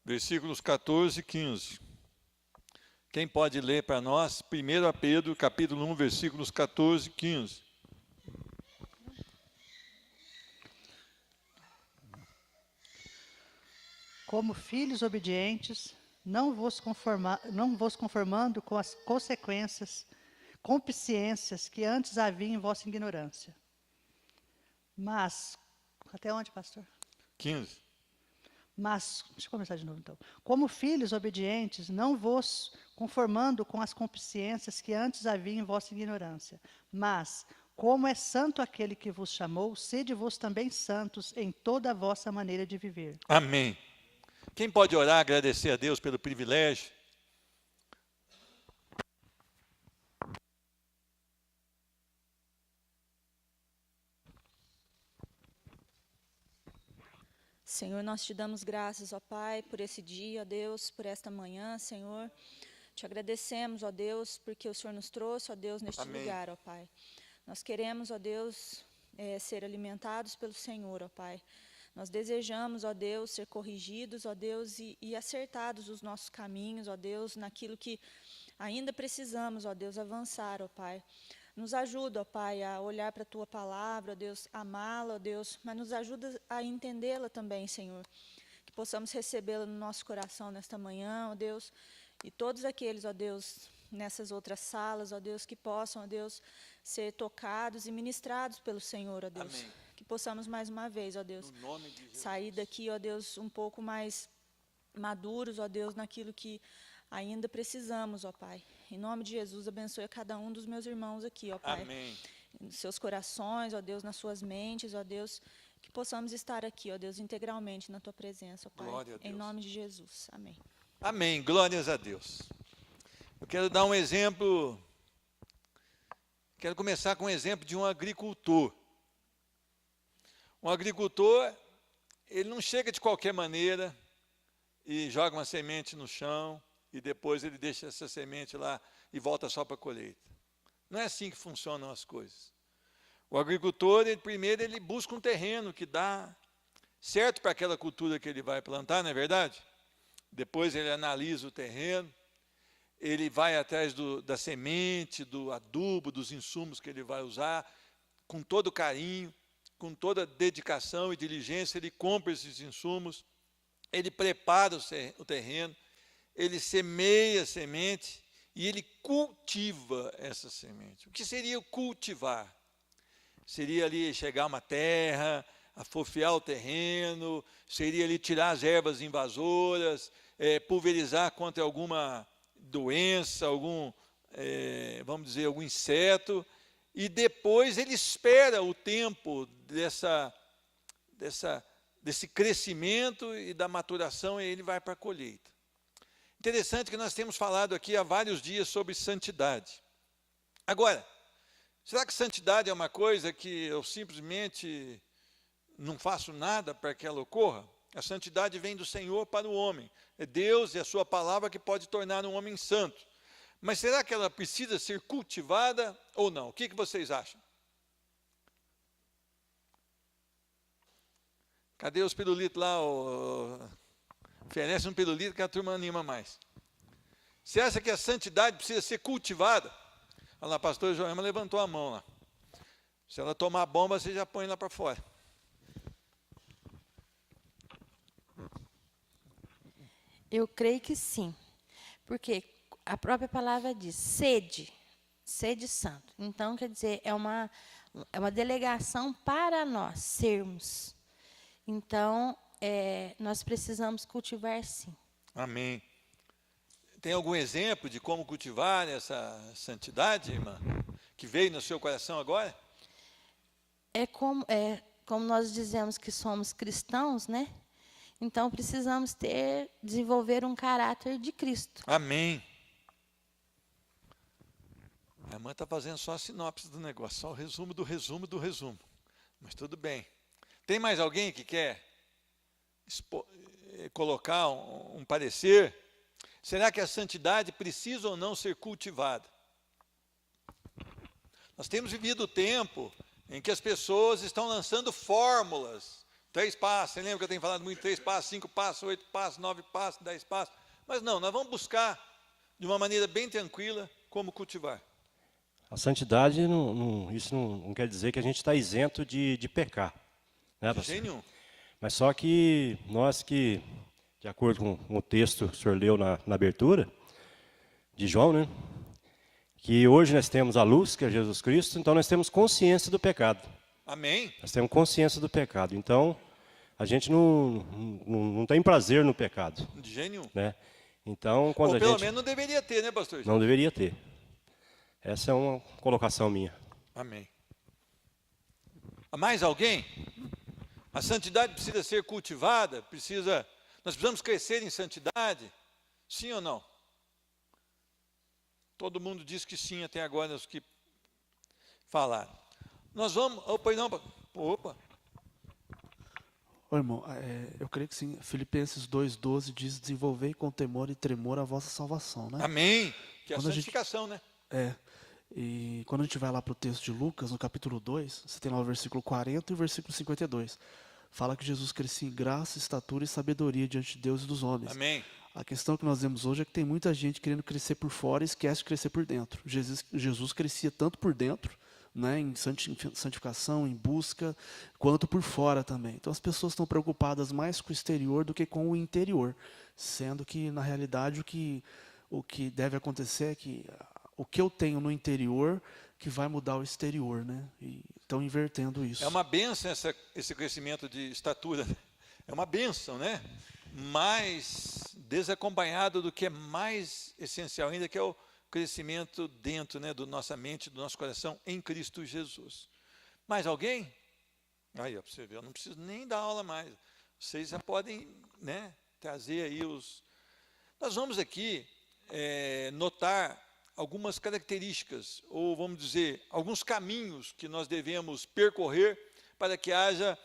versículos 14 e 15. Quem pode ler para nós? 1 Pedro, capítulo 1, versículos 14 e 15. Como filhos obedientes, não vos conformando com as concupiscências que antes havia em vossa ignorância. Mas, até onde, pastor? 15. Mas, deixa eu começar de novo então. Como filhos obedientes, não vos conformando com as concupiscências que antes havia em vossa ignorância. Mas, como é santo aquele que vos chamou, sede vos também santos em toda a vossa maneira de viver. Amém. Quem pode orar, agradecer a Deus pelo privilégio? Senhor, nós te damos graças, ó Pai, por esse dia, ó Deus, por esta manhã, Senhor. Te agradecemos, ó Deus, porque o Senhor nos trouxe, ó Deus, neste Amém. lugar, ó Pai. Nós queremos, ó Deus, ser alimentados pelo Senhor, ó Pai. Nós desejamos, ó Deus, ser corrigidos, ó Deus, e acertados os nossos caminhos, ó Deus, naquilo que ainda precisamos, ó Deus, avançar, ó Pai. Nos ajuda, ó Pai, a olhar para a Tua palavra, ó Deus, amá-la, ó Deus, mas nos ajuda a entendê-la também, Senhor. Que possamos recebê-la no nosso coração nesta manhã, ó Deus, e todos aqueles, ó Deus, nessas outras salas, ó Deus, que possam, ó Deus, ser tocados e ministrados pelo Senhor, ó Deus. Amém. Que possamos mais uma vez, ó Deus, No nome de Jesus. sair daqui, ó Deus, um pouco mais maduros, ó Deus, naquilo que ainda precisamos, ó Pai. Em nome de Jesus, abençoe a cada um dos meus irmãos aqui, ó Pai. Amém. Nos seus corações, ó Deus, nas suas mentes, ó Deus, que possamos estar aqui, ó Deus, integralmente na Tua presença, ó Pai. Glória a Deus. Em nome de Jesus. Amém. Amém. Glórias a Deus. Eu quero dar um exemplo. Quero começar com um exemplo de um agricultor. Um agricultor, ele não chega de qualquer maneira e joga uma semente no chão e depois ele deixa essa semente lá e volta só para a colheita. Não é assim que funcionam as coisas. O agricultor, primeiro ele busca um terreno que dá certo para aquela cultura que ele vai plantar, não é verdade? Depois ele analisa o terreno, ele vai atrás da semente, do adubo, dos insumos que ele vai usar, com todo carinho, com toda dedicação e diligência, ele compra esses insumos, ele prepara o terreno, ele semeia a semente e ele cultiva essa semente. O que seria cultivar? Seria ali chegar uma terra, afofiar o terreno, seria ali tirar as ervas invasoras, pulverizar contra alguma doença, vamos dizer, algum inseto, e depois ele espera o tempo desse crescimento e da maturação, e ele vai para a colheita. Interessante que nós temos falado aqui há vários dias sobre santidade. Agora, será que santidade é uma coisa que eu simplesmente não faço nada para que ela ocorra? A santidade vem do Senhor para o homem. É Deus e a sua palavra que pode tornar um homem santo. Mas será que ela precisa ser cultivada ou não? O que vocês acham? Cadê os pirulitos lá? Oferece um pirulito que a turma anima mais. Você acha que a santidade precisa ser cultivada? Olha lá, a pastora Joelma levantou a mão lá. Se ela tomar bomba, você já põe lá para fora. Eu creio que sim, porque a própria palavra diz, sede santo. Então, quer dizer, é uma delegação para nós sermos. Então, nós precisamos cultivar sim. Amém. Tem algum exemplo de como cultivar essa santidade, irmã? Que veio no seu coração agora? Como nós dizemos que somos cristãos, né? Então, precisamos desenvolver um caráter de Cristo. Amém. A irmã está fazendo só a sinopse do negócio, só o resumo do resumo do resumo. Mas tudo bem. Tem mais alguém que quer colocar um parecer? Será que a santidade precisa ou não ser cultivada? Nós temos vivido o tempo em que as pessoas estão lançando fórmulas 3 passos, você lembra que eu tenho falado muito 3 passos, 5 passos, 8 passos, 9 passos, 10 passos. Mas não, nós vamos buscar de uma maneira bem tranquila como cultivar. A santidade, isso não quer dizer que a gente está isento de pecar. Né, De jeito nenhum. Mas só que nós que, de acordo com o texto que o senhor leu na abertura, de João, né? Que hoje nós temos a luz, que é Jesus Cristo, então nós temos consciência do pecado. Amém? Nós temos consciência do pecado. Então, a gente não tem prazer no pecado. De jeito nenhum. Né? Então, quando Ou pelo a gente... menos não deveria ter, né, pastor? Não deveria ter. Essa é uma colocação minha. Amém. Há mais alguém? A santidade precisa ser cultivada? Nós precisamos crescer em santidade? Sim ou não? Todo mundo diz que sim até agora, os que falaram. Nós vamos... Opa, não. Opa. Ô, irmão, eu creio que sim. Filipenses 2,12 diz: desenvolvei com temor e tremor a vossa salvação, né? Amém. Que é a Quando a santificação, né? E quando a gente vai lá para o texto de Lucas, no capítulo 2, você tem lá o versículo 40 e o versículo 52. Fala que Jesus crescia em graça, estatura e sabedoria diante de Deus e dos homens. Amém. A questão que nós vemos hoje é que tem muita gente querendo crescer por fora e esquece de crescer por dentro. Jesus crescia tanto por dentro, né, em santificação, em busca, quanto por fora também. Então as pessoas estão preocupadas mais com o exterior do que com o interior, sendo que, na realidade, o que deve acontecer é que o que eu tenho no interior que vai mudar o exterior, né? E estão invertendo isso. É uma bênção esse crescimento de estatura. É uma bênção, né? Mas desacompanhado do que é mais essencial ainda, que é o crescimento dentro, né, da nossa mente, do nosso coração em Cristo Jesus. Mais alguém? Aí, ó, para você ver, eu não preciso nem dar aula mais. Vocês já podem, né, trazer aí os... Nós vamos aqui notar algumas características, ou vamos dizer, alguns caminhos que nós devemos percorrer para que haja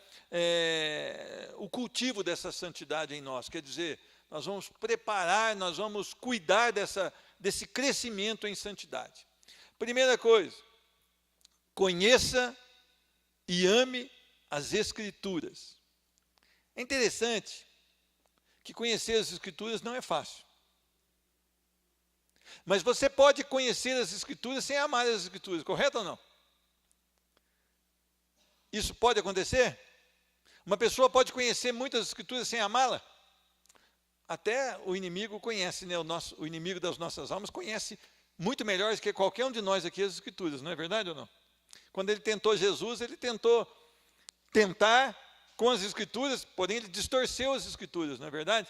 o cultivo dessa santidade em nós. Quer dizer, nós vamos preparar, nós vamos cuidar desse crescimento em santidade. Primeira coisa, conheça e ame as Escrituras. É interessante que conhecer as Escrituras não é fácil. Mas você pode conhecer as Escrituras sem amar as Escrituras, correto ou não? Isso pode acontecer? Uma pessoa pode conhecer muitas Escrituras sem amá-la? Até o inimigo conhece, né? O inimigo das nossas almas conhece muito melhor do que qualquer um de nós aqui as Escrituras, não é verdade ou não? Quando ele tentou Jesus, ele tentou tentar com as Escrituras, porém ele distorceu as Escrituras, não é verdade?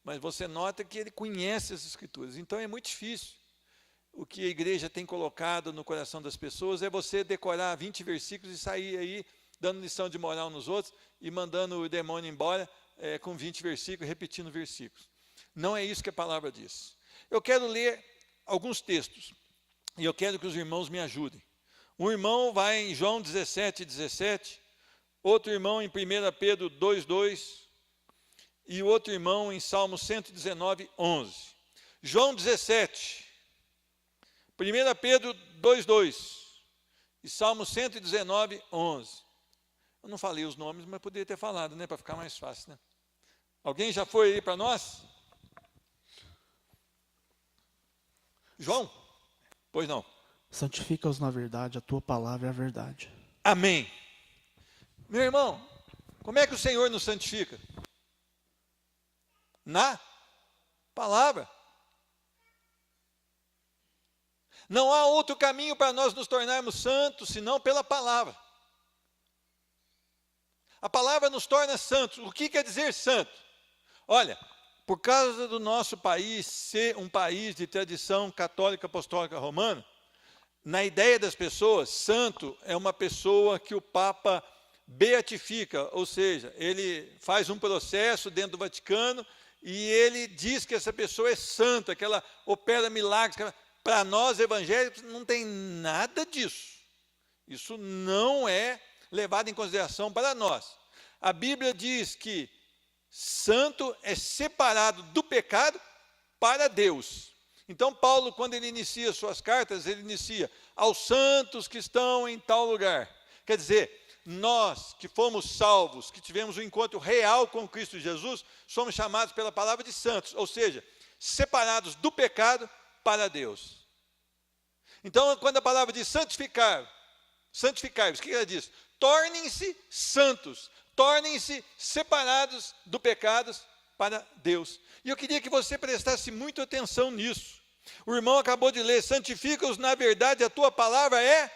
Mas você nota que ele conhece as Escrituras. Então é muito difícil. O que a igreja tem colocado no coração das pessoas é você decorar 20 versículos e sair aí dando lição de moral nos outros e mandando o demônio embora com 20 versículos, repetindo versículos. Não é isso que a palavra diz. Eu quero ler alguns textos e eu quero que os irmãos me ajudem. Um irmão vai em João 17:17, outro irmão em 1 Pedro 2:2, e o outro irmão em Salmo 119:11. João 17, 1 Pedro 2:2 e Salmo 119:11. Eu não falei os nomes, mas poderia ter falado, né, para ficar mais fácil, né? Alguém já foi aí para nós? João? Pois não. Santifica-os na verdade, a tua palavra é a verdade. Amém. Meu irmão, como é que o Senhor nos santifica? Na palavra. Não há outro caminho para nós nos tornarmos santos, senão pela palavra. A palavra nos torna santos. O que quer dizer santo? Olha, por causa do nosso país ser um país de tradição católica apostólica romana, na ideia das pessoas, santo é uma pessoa que o Papa beatifica, ou seja, ele faz um processo dentro do Vaticano e ele diz que essa pessoa é santa, que ela opera milagres. Para nós evangélicos não tem nada disso. Isso não é levado em consideração para nós. A Bíblia diz que santo é separado do pecado para Deus. Então Paulo, quando ele inicia suas cartas, ele inicia aos santos que estão em tal lugar. Quer dizer, nós que fomos salvos, que tivemos um encontro real com Cristo Jesus, somos chamados pela palavra de santos, ou seja, separados do pecado para Deus. Então, quando a palavra diz santificai-vos, o que ela diz? Tornem-se santos, tornem-se separados do pecado para Deus. E eu queria que você prestasse muita atenção nisso. O irmão acabou de ler, santifica-os na verdade, a tua palavra é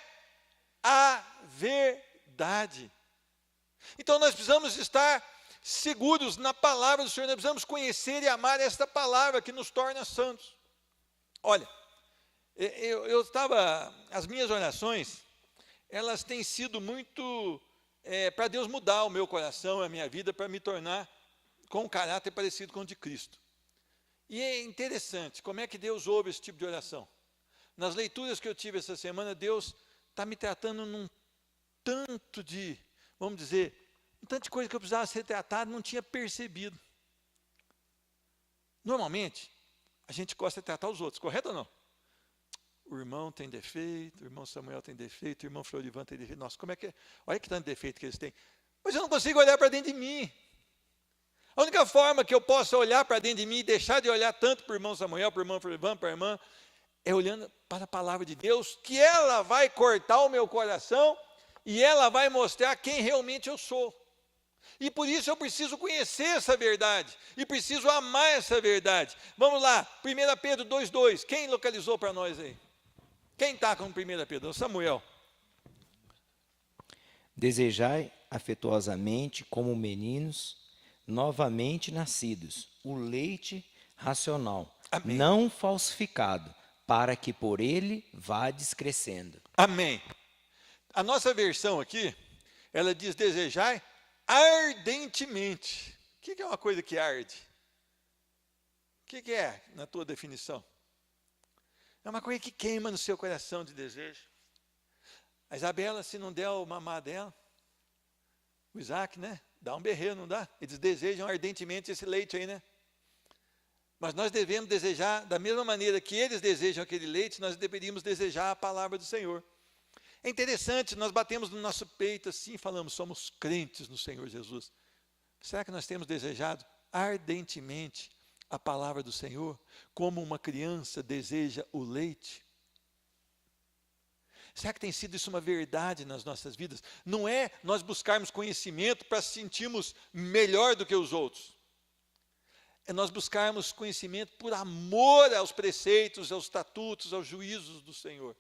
a verdade. Então nós precisamos estar seguros na palavra do Senhor, nós precisamos conhecer e amar esta palavra que nos torna santos. Olha, as minhas orações, elas têm sido muito para Deus mudar o meu coração, a minha vida, para me tornar com um caráter parecido com o de Cristo. E é interessante, como é que Deus ouve esse tipo de oração? Nas leituras que eu tive essa semana, Deus está me tratando num tanto de, vamos dizer, um tanto de coisa que eu precisava ser tratado, não tinha percebido. Normalmente, a gente gosta de tratar os outros, correto ou não? O irmão tem defeito, o irmão Samuel tem defeito, o irmão Florivan tem defeito. Nossa, como é que é? Olha que tanto defeito que eles têm. Mas eu não consigo olhar para dentro de mim. A única forma que eu possa olhar para dentro de mim e deixar de olhar tanto para o irmão Samuel, para o irmão Florivan, para a irmã, é olhando para a palavra de Deus, que ela vai cortar o meu coração e ela vai mostrar quem realmente eu sou. E por isso eu preciso conhecer essa verdade e preciso amar essa verdade. Vamos lá, 1 Pedro 2,2. Quem localizou para nós aí? Quem está com 1 Pedro? Samuel. Desejai afetuosamente como meninos novamente nascidos, o leite racional, Amém. não falsificado, para que por ele vades crescendo. Amém. A nossa versão aqui, ela diz desejai ardentemente. O que é uma coisa que arde? O que é na tua definição? É uma coisa que queima no seu coração de desejo. A Isabela, se não der o mamar dela, o Isaac, né? Dá um berreiro, não dá? Eles desejam ardentemente esse leite aí, né? Mas nós devemos desejar, da mesma maneira que eles desejam aquele leite, nós deveríamos desejar a palavra do Senhor. É interessante, nós batemos no nosso peito assim e falamos, somos crentes no Senhor Jesus. Será que nós temos desejado ardentemente a palavra do Senhor, como uma criança deseja o leite? Será que tem sido isso uma verdade nas nossas vidas? Não é nós buscarmos conhecimento para sentirmos melhor do que os outros. É nós buscarmos conhecimento por amor aos preceitos, aos estatutos, aos juízos do Senhor.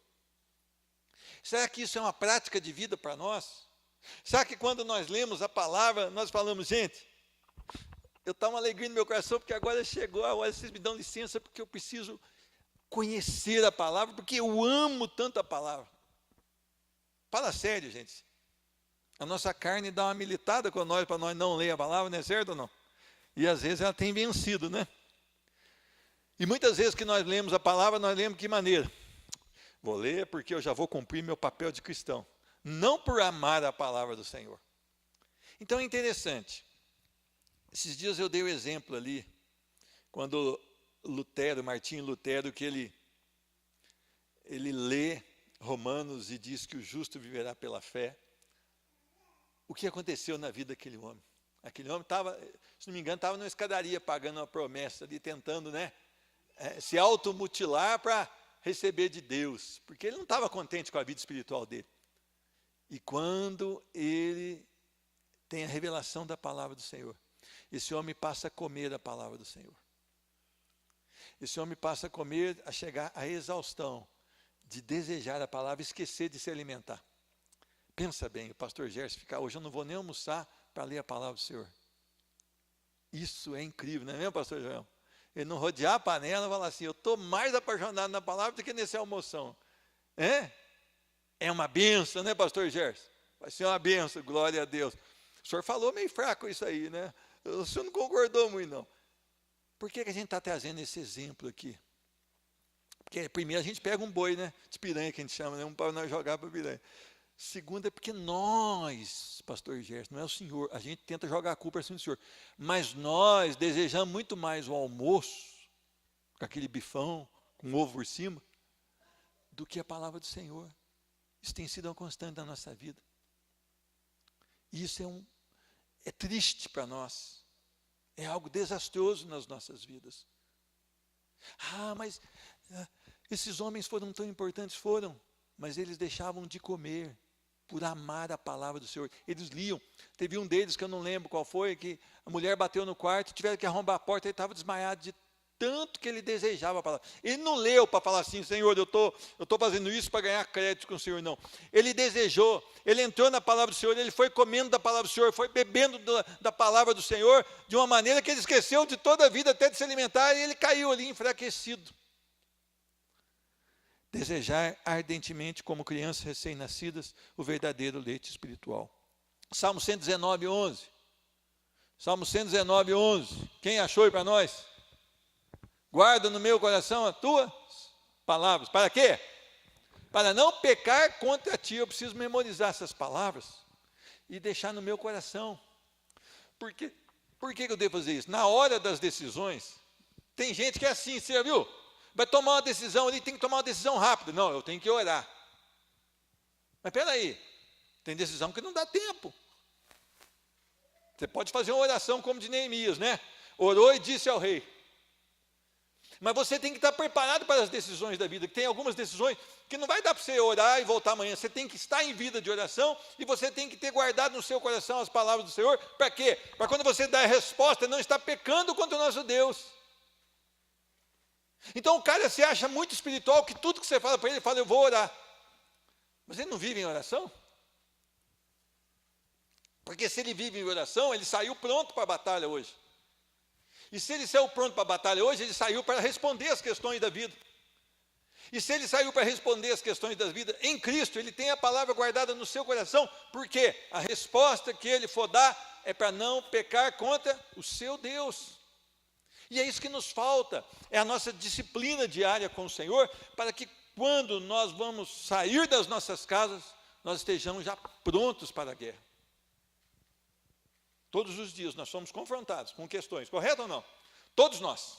Será que isso é uma prática de vida para nós? Será que quando nós lemos a palavra, nós falamos, gente, eu estou uma alegria no meu coração, porque agora chegou a hora, vocês me dão licença, porque eu preciso conhecer a palavra, porque eu amo tanto a palavra. Fala sério, gente. A nossa carne dá uma militada com nós, para nós não ler a palavra, não é certo ou não? E às vezes ela tem vencido, né? E muitas vezes que nós lemos a palavra, nós lemos de que maneira? Vou ler porque eu já vou cumprir meu papel de cristão. Não por amar a palavra do Senhor. Então é interessante. Esses dias eu dei o exemplo ali, quando Martinho Lutero, que ele lê Romanos e diz que o justo viverá pela fé. O que aconteceu na vida daquele homem? Aquele homem estava, se não me engano, estava numa escadaria pagando uma promessa ali, tentando, né, se automutilar para receber de Deus, porque ele não estava contente com a vida espiritual dele. E quando ele tem a revelação da palavra do Senhor, esse homem passa a comer a palavra do Senhor. Esse homem passa a comer, a chegar à exaustão de desejar a palavra, esquecer de se alimentar. Pensa bem, o pastor Gerson ficar, hoje eu não vou nem almoçar para ler a palavra do Senhor. Isso é incrível, não é mesmo, pastor João? Ele não rodear a panela e falar assim, eu estou mais apaixonado na palavra do que nesse almoção. É uma benção, né, pastor Gerson? Vai ser uma benção, glória a Deus. O senhor falou meio fraco isso aí, né? O senhor não concordou muito, não. Por que a gente está trazendo esse exemplo aqui? Porque primeiro a gente pega um boi, né? De piranha que a gente chama, né? Um para nós jogar para piranha. Segundo é porque nós, pastor Gerson, não é o senhor, a gente tenta jogar a culpa assim do senhor, mas nós desejamos muito mais o almoço, com aquele bifão, com ovo por cima, do que a palavra do Senhor. Isso tem sido uma constante da nossa vida. E isso é triste para nós. É algo desastroso nas nossas vidas. Mas esses homens foram tão importantes, foram, mas eles deixavam de comer por amar a palavra do Senhor. Eles liam. Teve um deles, que eu não lembro qual foi, que a mulher bateu no quarto, tiveram que arrombar a porta, ele estava desmaiado de tanto que ele desejava a palavra. Ele não leu para falar assim, Senhor, eu tô fazendo isso para ganhar crédito com o Senhor, não. Ele desejou, ele entrou na palavra do Senhor, ele foi comendo da palavra do Senhor, foi bebendo da palavra do Senhor, de uma maneira que ele esqueceu de toda a vida, até de se alimentar, e ele caiu ali enfraquecido. Desejar ardentemente, como crianças recém-nascidas, o verdadeiro leite espiritual. Salmo 119, 11. Salmo 119, 11. Quem achou aí para nós? Guarda no meu coração as tuas palavras. Para quê? Para não pecar contra ti. Eu preciso memorizar essas palavras e deixar no meu coração. Por que eu devo fazer isso? Na hora das decisões, tem gente que é assim, você já viu? Vai tomar uma decisão ali, tem que tomar uma decisão rápida. Não, eu tenho que orar. Mas espera aí, tem decisão que não dá tempo. Você pode fazer uma oração como de Neemias, né? Orou e disse ao rei. Mas você tem que estar preparado para as decisões da vida. Tem algumas decisões que não vai dar para você orar e voltar amanhã. Você tem que estar em vida de oração e você tem que ter guardado no seu coração as palavras do Senhor. Para quê? Para quando você dar a resposta, não estar pecando contra o nosso Deus. Então o cara se acha muito espiritual, que tudo que você fala para ele, ele fala, eu vou orar. Mas ele não vive em oração? Porque se ele vive em oração, ele saiu pronto para a batalha hoje. E se ele saiu pronto para a batalha hoje, ele saiu para responder as questões da vida. E se ele saiu para responder as questões da vida em Cristo, ele tem a palavra guardada no seu coração, porque a resposta que ele for dar é para não pecar contra o seu Deus. E é isso que nos falta, é a nossa disciplina diária com o Senhor, para que quando nós vamos sair das nossas casas, nós estejamos já prontos para a guerra. Todos os dias nós somos confrontados com questões, correto ou não? Todos nós.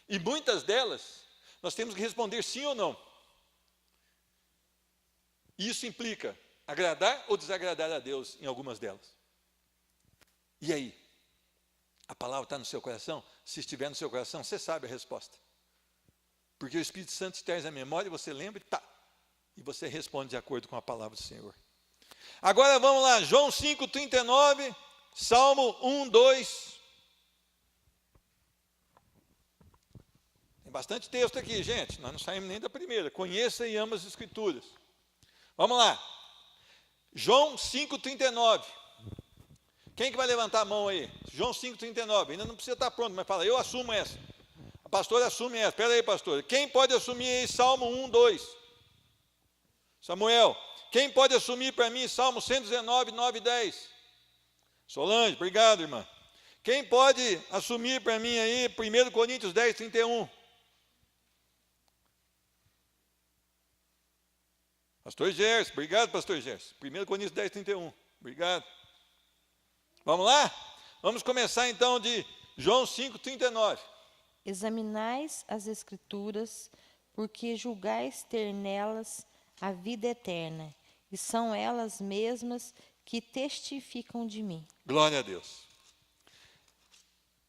E muitas delas, nós temos que responder sim ou não. Isso implica agradar ou desagradar a Deus em algumas delas. E aí? A palavra está no seu coração? Se estiver no seu coração, você sabe a resposta. Porque o Espírito Santo te traz a memória, você lembra e você responde de acordo com a palavra do Senhor. Agora vamos lá, João 5:39, Salmo 1, 2. Tem bastante texto aqui, gente. Nós não saímos nem da primeira. Conheça e ama as Escrituras. Vamos lá. João 5:39. Quem que vai levantar a mão aí? João 5:39. Ainda não precisa estar pronto, mas fala, eu assumo essa. A pastora assume essa. Espera aí, pastora. Quem pode assumir aí Salmo 1, 2? Samuel. Quem pode assumir para mim Salmo 119, 9 e 10? Solange, obrigado, irmã. Quem pode assumir para mim aí 1 Coríntios 10, 31? Pastor Gerson, obrigado, pastor Gerson. 1 Coríntios 10, 31. Obrigado. Vamos lá? Vamos começar então de João 5:39. Examinais as Escrituras, porque julgais ter nelas a vida eterna, e são elas mesmas que testificam de mim. Glória a Deus.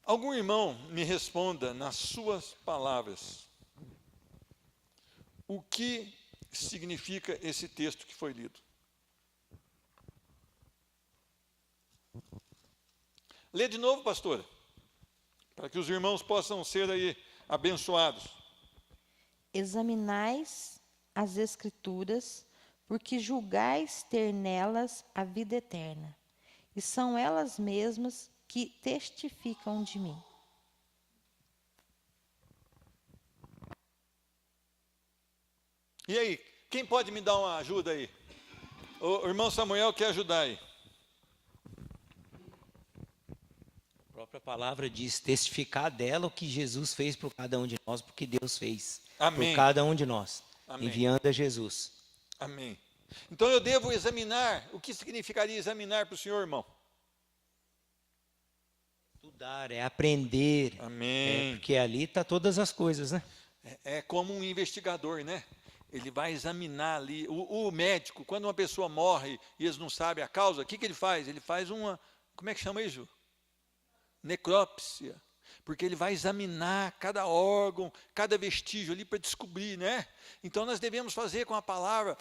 Algum irmão me responda nas suas palavras o que significa esse texto que foi lido. Lê de novo, pastora, para que os irmãos possam ser aí abençoados. Examinais as Escrituras, porque julgais ter nelas a vida eterna, e são elas mesmas que testificam de mim. E aí, quem pode me dar uma ajuda aí? O irmão Samuel quer ajudar aí. A própria palavra diz testificar dela o que Jesus fez por cada um de nós, porque Deus fez Amém. por cada um de nós, Amém. enviando a Jesus. Amém. Então eu devo examinar. O que significaria examinar para o senhor, irmão? Estudar, é aprender. Amém. Porque ali está todas as coisas, né? É como um investigador, né? ele vai examinar ali. O médico, quando uma pessoa morre e eles não sabem a causa, o que ele faz? Ele faz uma, como é que chama isso? Necrópsia. Porque ele vai examinar cada órgão, cada vestígio ali para descobrir, né? Então nós devemos fazer com a palavra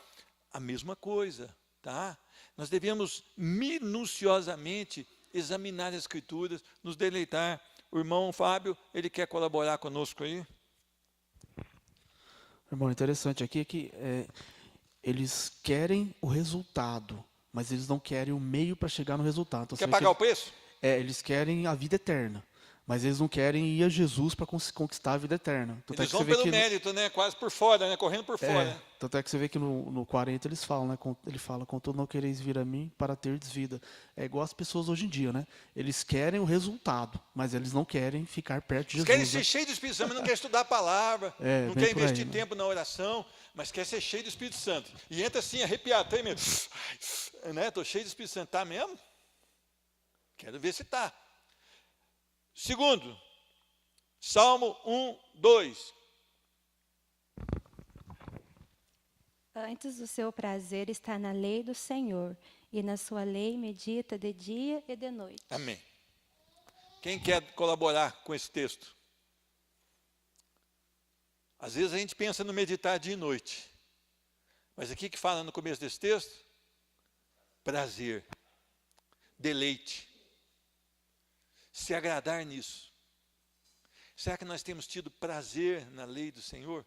a mesma coisa, tá? Nós devemos minuciosamente examinar as Escrituras, nos deleitar. O irmão Fábio, ele quer colaborar conosco aí? Irmão, interessante aqui é que eles querem o resultado, mas eles não querem o meio para chegar no resultado. Então, Quer pagar o preço? eles querem a vida eterna, mas eles não querem ir a Jesus para conquistar a vida eterna. Tanto Eles é que vão você vê pelo que mérito, né? Quase por fora, né? Correndo por fora. Né? tanto é que você vê que no 40 eles falam, né? Ele fala, contudo não quereis vir a mim para terdes vida. É igual as pessoas hoje em dia, né? Eles querem o resultado, mas eles não querem ficar perto de Eles Jesus. querem ser cheios do Espírito Santo, mas não querem estudar a palavra, não bem quer por aí, investir né? tempo na oração, mas quer ser cheio do Espírito Santo. E entra assim, arrepiado, tremendo. Né? Estou cheio do Espírito Santo. Está mesmo? Quero ver se está. Segundo, Salmo 1, 2. Antes do seu prazer está na lei do Senhor, e na sua lei medita de dia e de noite. Amém. Quem quer colaborar com esse texto? Às vezes a gente pensa no meditar dia e noite. Mas aqui que fala no começo desse texto? Prazer, deleite, se agradar nisso. Será que nós temos tido prazer na lei do Senhor?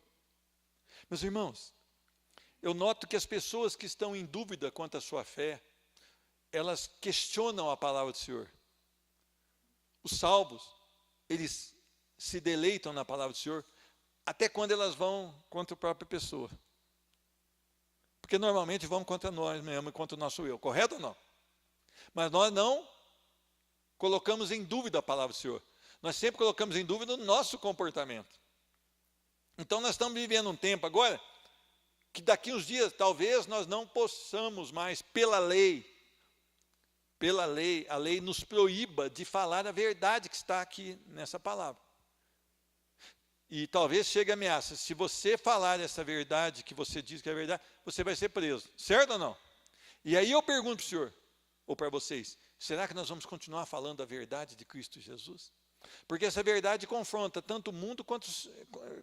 Meus irmãos, eu noto que as pessoas que estão em dúvida quanto à sua fé, elas questionam a palavra do Senhor. Os salvos, eles se deleitam na palavra do Senhor, até quando elas vão contra a própria pessoa. Porque normalmente vão contra nós mesmo, contra o nosso eu, correto ou não? Mas nós não colocamos em dúvida a palavra do Senhor. Nós sempre colocamos em dúvida o nosso comportamento. Então nós estamos vivendo um tempo agora, que daqui uns dias talvez nós não possamos mais, pela lei, a lei nos proíba de falar a verdade que está aqui nessa palavra. E talvez chegue a ameaça, se você falar essa verdade que você diz que é verdade, você vai ser preso, certo ou não? E aí eu pergunto para o senhor, ou para vocês, será que nós vamos continuar falando a verdade de Cristo Jesus? Porque essa verdade confronta tanto o mundo quanto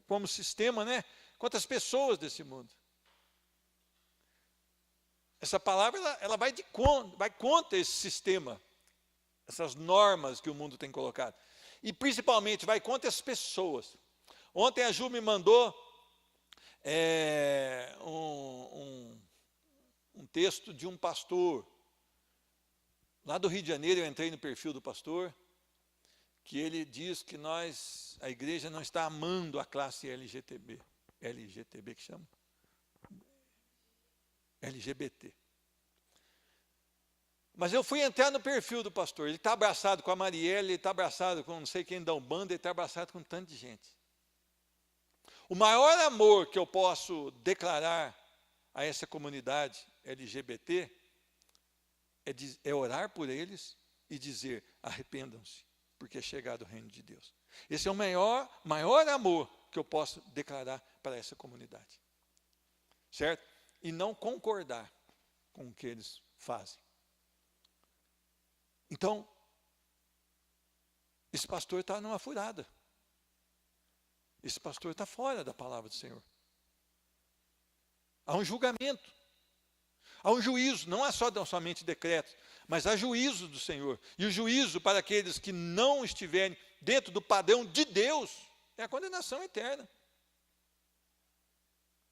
como sistema, né? Quanto as pessoas desse mundo. Essa palavra ela vai contra esse sistema, essas normas que o mundo tem colocado. E principalmente vai contra as pessoas. Ontem a Ju me mandou um texto de um pastor. Lá do Rio de Janeiro, eu entrei no perfil do pastor, que ele diz que a igreja não está amando a classe LGTB que chama? LGBT. Mas eu fui entrar no perfil do pastor, ele está abraçado com a Marielle, ele está abraçado com não sei quem da Umbanda, ele está abraçado com tanto de gente. O maior amor que eu posso declarar a essa comunidade LGBT é orar por eles e dizer, arrependam-se, porque é chegado o reino de Deus. Esse é o maior amor que eu posso declarar para essa comunidade. Certo? E não concordar com o que eles fazem. Então, esse pastor está numa furada. Esse pastor está fora da palavra do Senhor. Há um julgamento. Há um juízo, não há somente decretos, mas há juízo do Senhor. E o juízo para aqueles que não estiverem dentro do padrão de Deus é a condenação eterna.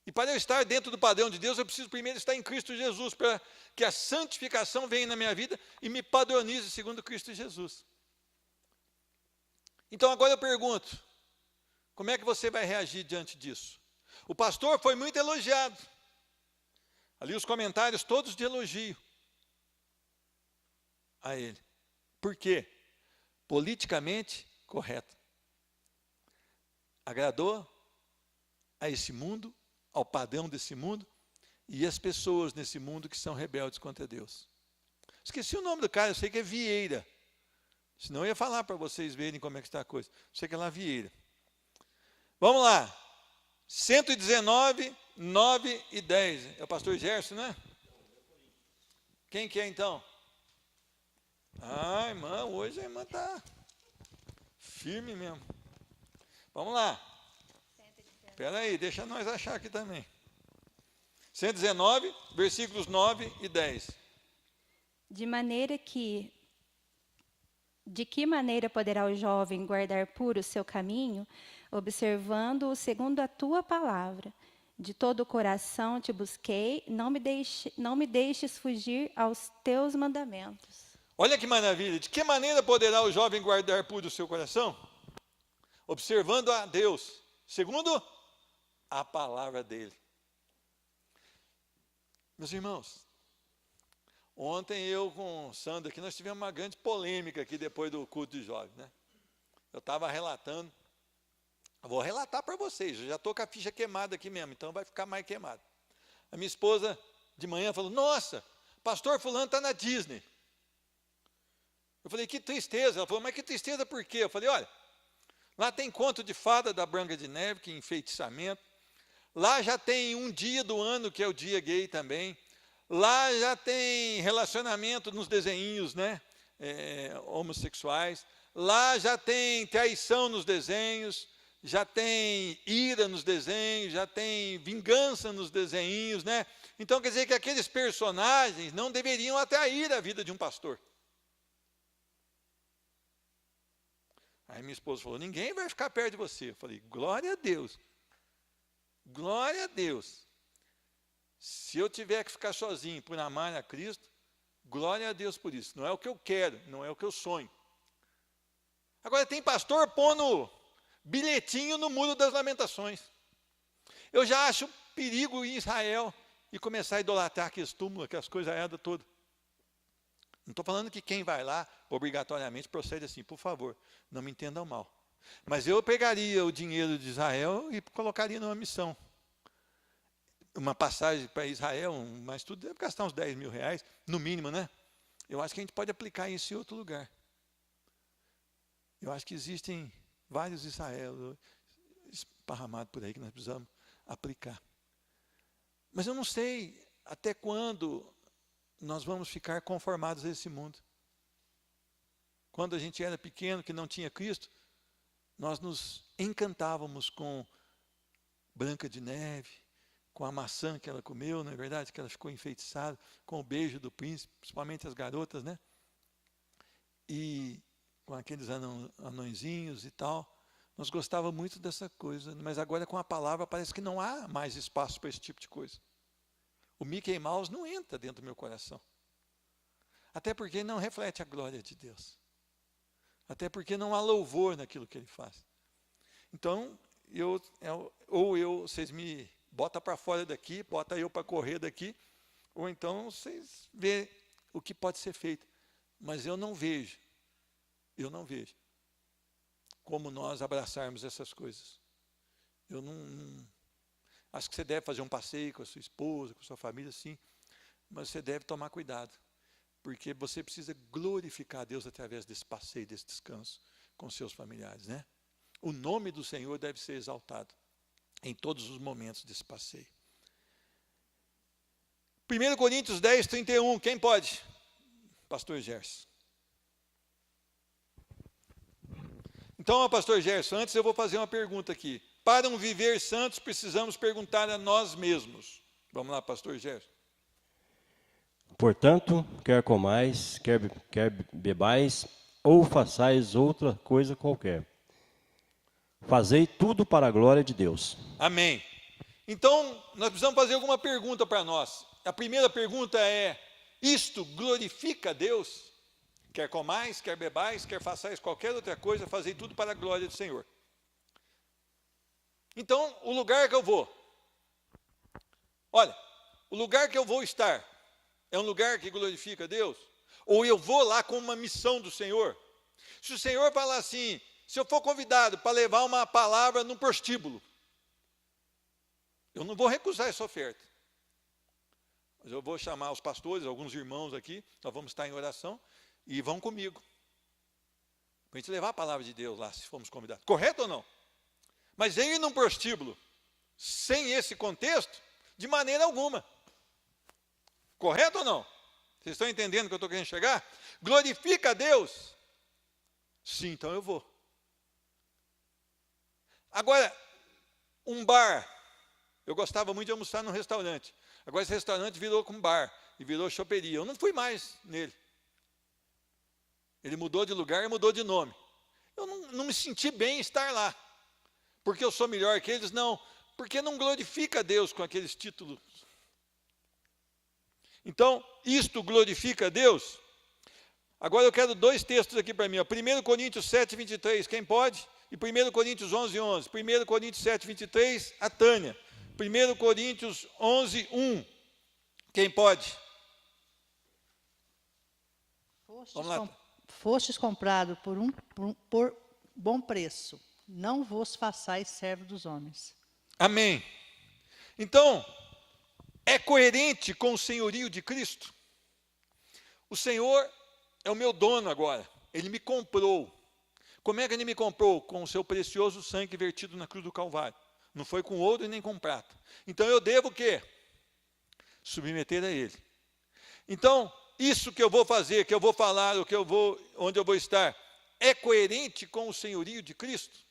E para eu estar dentro do padrão de Deus, eu preciso primeiro estar em Cristo Jesus, para que a santificação venha na minha vida e me padronize segundo Cristo Jesus. Então agora eu pergunto, como é que você vai reagir diante disso? O pastor foi muito elogiado. Ali os comentários todos de elogio a ele. Por quê? Politicamente correto. Agradou a esse mundo, ao padrão desse mundo, e as pessoas nesse mundo que são rebeldes contra Deus. Esqueci o nome do cara, eu sei que é Vieira. Senão eu ia falar para vocês verem como é que está a coisa. Eu sei que é lá Vieira. Vamos lá. 119, 9 e 10. É o pastor Gerson, né? Quem que é então? Ah, irmã, hoje a irmã está firme mesmo. Vamos lá. Espera aí, deixa nós achar aqui também. 119, versículos 9 e 10. De que maneira poderá o jovem guardar puro o seu caminho, observando-o segundo a tua palavra? De todo o coração te busquei, não me deixes fugir aos teus mandamentos. Olha que maravilha. De que maneira poderá o jovem guardar puro o seu coração? Observando a Deus, segundo a palavra dele. Meus irmãos, ontem eu com o Sandro aqui, nós tivemos uma grande polêmica aqui depois do culto de jovens, né? Eu estava relatando, vou relatar para vocês, eu já estou com a ficha queimada aqui mesmo, então vai ficar mais queimado. A minha esposa de manhã falou, nossa, pastor fulano está na Disney. Eu falei, que tristeza. Ela falou, mas que tristeza por quê? Eu falei, olha, lá tem conto de fada da Branca de Neve, que é enfeitiçamento. Lá já tem um dia do ano, que é o dia gay também. Lá já tem relacionamento nos desenhinhos, né? Homossexuais. Lá já tem traição nos desenhos, já tem ira nos desenhos, já tem vingança nos desenhinhos, né? Então quer dizer que aqueles personagens não deveriam atrair a vida de um pastor. Aí minha esposa falou, ninguém vai ficar perto de você. Eu falei, glória a Deus. Glória a Deus. Se eu tiver que ficar sozinho por amar a Cristo, glória a Deus por isso. Não é o que eu quero, não é o que eu sonho. Agora tem pastor pondo bilhetinho no muro das lamentações. Eu já acho perigo em Israel e começar a idolatrar aqueles túmulos, aquelas coisas erradas todas. Não estou falando que quem vai lá, obrigatoriamente, procede assim, por favor, não me entendam mal. Mas eu pegaria o dinheiro de Israel e colocaria numa missão. Uma passagem para Israel, mas tudo deve gastar uns 10 mil reais, no mínimo, né? Eu acho que a gente pode aplicar isso em outro lugar. Eu acho que existem vários Israel esparramados por aí que nós precisamos aplicar. Mas eu não sei até quando nós vamos ficar conformados a esse mundo. Quando a gente era pequeno, que não tinha Cristo, nós nos encantávamos com Branca de Neve, com a maçã que ela comeu, não é verdade? Que ela ficou enfeitiçada, com o beijo do príncipe, principalmente as garotas, né? E com aqueles anõezinhos e tal. Nós gostávamos muito dessa coisa, mas agora com a palavra parece que não há mais espaço para esse tipo de coisa. O Mickey Mouse não entra dentro do meu coração. Até porque não reflete a glória de Deus. Até porque não há louvor naquilo que ele faz. Então, vocês me botam para fora daqui, botam eu para correr daqui, ou então vocês vê o que pode ser feito. Mas eu não vejo como nós abraçarmos essas coisas. Eu não acho que você deve fazer um passeio com a sua esposa, com a sua família, sim, mas você deve tomar cuidado, porque você precisa glorificar a Deus através desse passeio, desse descanso com seus familiares, né? O nome do Senhor deve ser exaltado em todos os momentos desse passeio. 1 Coríntios 10, 31, quem pode? Pastor Gerson. Então, pastor Gerson, antes eu vou fazer uma pergunta aqui. Para um viver santos, precisamos perguntar a nós mesmos. Vamos lá, pastor Gerson. Portanto, quer comais, quer bebais, ou façais outra coisa qualquer. Fazei tudo para a glória de Deus. Amém. Então, nós precisamos fazer alguma pergunta para nós. A primeira pergunta é, isto glorifica a Deus? Quer comais, quer bebais, quer façais qualquer outra coisa, fazei tudo para a glória do Senhor. Então, o lugar que eu vou, olha, o lugar que eu vou estar, é um lugar que glorifica a Deus? Ou eu vou lá com uma missão do Senhor? Se o Senhor falar assim, se eu for convidado para levar uma palavra num prostíbulo, eu não vou recusar essa oferta. Mas eu vou chamar os pastores, alguns irmãos aqui, nós vamos estar em oração, e vão comigo. Para a gente levar a palavra de Deus lá, se formos convidados. Correto ou não? Mas ir num prostíbulo, sem esse contexto, de maneira alguma. Correto ou não? Vocês estão entendendo o que eu estou querendo chegar? Glorifica a Deus? Sim, então eu vou. Agora, um bar. Eu gostava muito de almoçar num restaurante. Agora esse restaurante virou com bar e virou choperia. Eu não fui mais nele. Ele mudou de lugar e mudou de nome. Eu não me senti bem em estar lá. Porque eu sou melhor que eles? Não. Porque não glorifica a Deus com aqueles títulos. Então, isto glorifica a Deus? Agora eu quero 2 textos aqui para mim. 1 Coríntios 7, 23. Quem pode? E 1 Coríntios 11, 11. 1 Coríntios 7, 23, a Tânia. 1 Coríntios 11, 1. Quem pode? Vamos lá. Fostes comprado por bom preço. Não vos façais servo dos homens. Amém. Então, é coerente com o senhorio de Cristo? O Senhor é o meu dono agora. Ele me comprou. Como é que ele me comprou? Com o seu precioso sangue vertido na cruz do Calvário. Não foi com ouro e nem com prata. Então eu devo o quê? Submeter a ele. Então, isso que eu vou fazer, que eu vou falar, onde eu vou estar, é coerente com o senhorio de Cristo?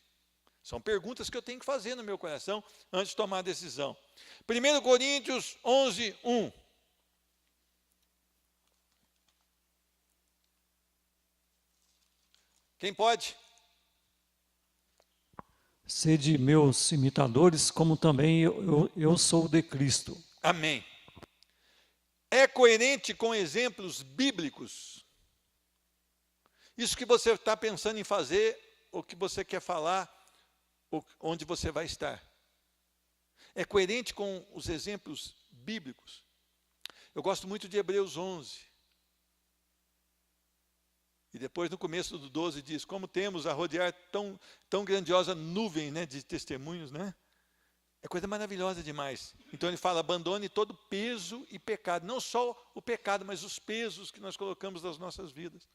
São perguntas que eu tenho que fazer no meu coração antes de tomar a decisão. 1 Coríntios 11, 1. Quem pode? Sede meus imitadores, como também eu sou de Cristo. Amém. É coerente com exemplos bíblicos? Isso que você está pensando em fazer, ou que você quer falar, ou onde você vai estar. É coerente com os exemplos bíblicos? Eu gosto muito de Hebreus 11. E depois no começo do 12 diz, como temos a rodear tão grandiosa nuvem, né, de testemunhos, né? É coisa maravilhosa demais. Então ele fala, abandone todo peso e pecado. Não só o pecado, mas os pesos que nós colocamos nas nossas vidas.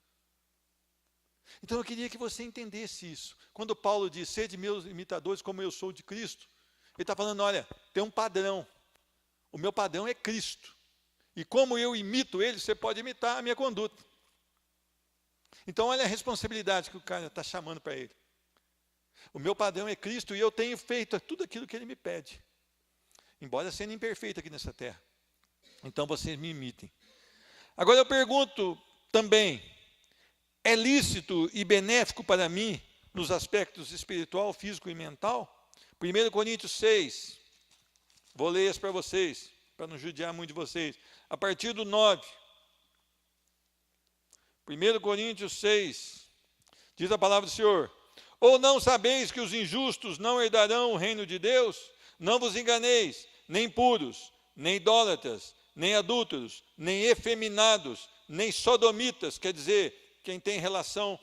Então eu queria que você entendesse isso. Quando Paulo diz, sede meus imitadores como eu sou de Cristo, ele está falando, olha, tem um padrão. O meu padrão é Cristo. E como eu imito ele, você pode imitar a minha conduta. Então olha a responsabilidade que o cara está chamando para ele. O meu padrão é Cristo e eu tenho feito tudo aquilo que ele me pede. Embora sendo imperfeito aqui nessa terra. Então vocês me imitem. Agora eu pergunto também, é lícito e benéfico para mim, nos aspectos espiritual, físico e mental? 1 Coríntios 6, vou ler isso para vocês, para não judiar muito de vocês. A partir do 9. 1 Coríntios 6, diz a palavra do Senhor, ou não sabeis que os injustos não herdarão o reino de Deus? Não vos enganeis, nem impuros, nem idólatras, nem adúlteros, nem efeminados, nem sodomitas, quer dizer, quem tem relação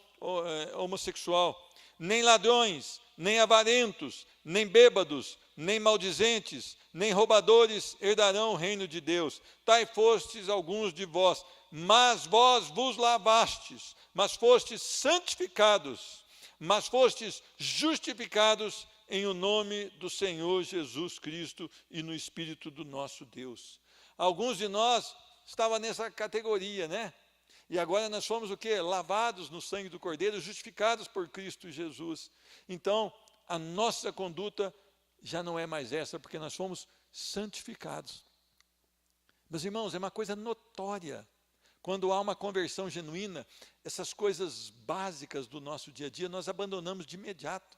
homossexual, nem ladrões, nem avarentos, nem bêbados, nem maldizentes, nem roubadores herdarão o reino de Deus. Tai fostes alguns de vós, mas vós vos lavastes, mas fostes santificados, mas fostes justificados em o nome do Senhor Jesus Cristo e no Espírito do nosso Deus. Alguns de nós estavam nessa categoria, né? E agora nós fomos o quê? Lavados no sangue do Cordeiro, justificados por Cristo Jesus. Então, a nossa conduta já não é mais essa, porque nós fomos santificados. Meus irmãos, é uma coisa notória. Quando há uma conversão genuína, essas coisas básicas do nosso dia a dia, nós abandonamos de imediato.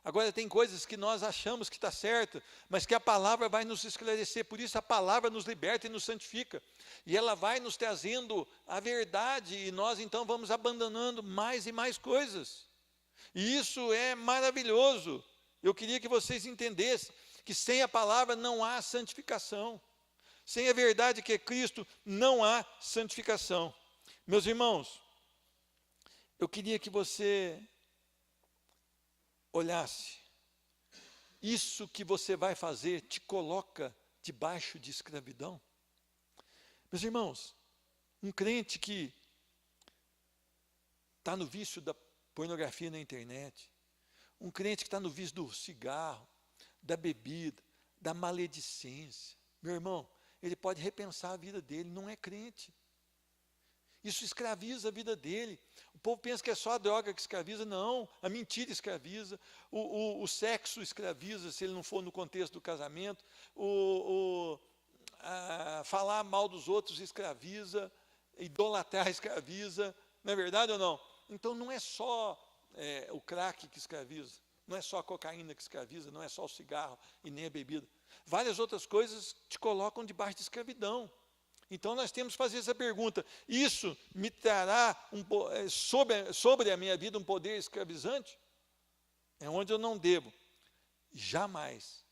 Agora, tem coisas que nós achamos que está certo, mas que a palavra vai nos esclarecer. Por isso, a palavra nos liberta e nos santifica. E ela vai nos trazendo a verdade, e nós, então, vamos abandonando mais e mais coisas. E isso é maravilhoso. Eu queria que vocês entendessem que sem a palavra não há santificação. Sem a verdade que é Cristo, não há santificação. Meus irmãos, eu queria que você olhasse. Isso que você vai fazer te coloca debaixo de escravidão? Meus irmãos, um crente que está no vício da pornografia na internet, Um crente que está no vício do cigarro, da bebida, da maledicência. Meu irmão, ele pode repensar a vida dele, não é crente. Isso escraviza a vida dele. O povo pensa que é só a droga que escraviza. Não, a mentira escraviza. O sexo escraviza, se ele não for no contexto do casamento. Falar mal dos outros escraviza. Idolatrar escraviza. Não é verdade ou não? Então não é só o crack que escraviza. Não é só a cocaína que escraviza. Não é só o cigarro e nem a bebida. Várias outras coisas te colocam debaixo de escravidão. Então nós temos que fazer essa pergunta: isso me trará sobre a minha vida um poder escravizante? É onde eu não devo jamais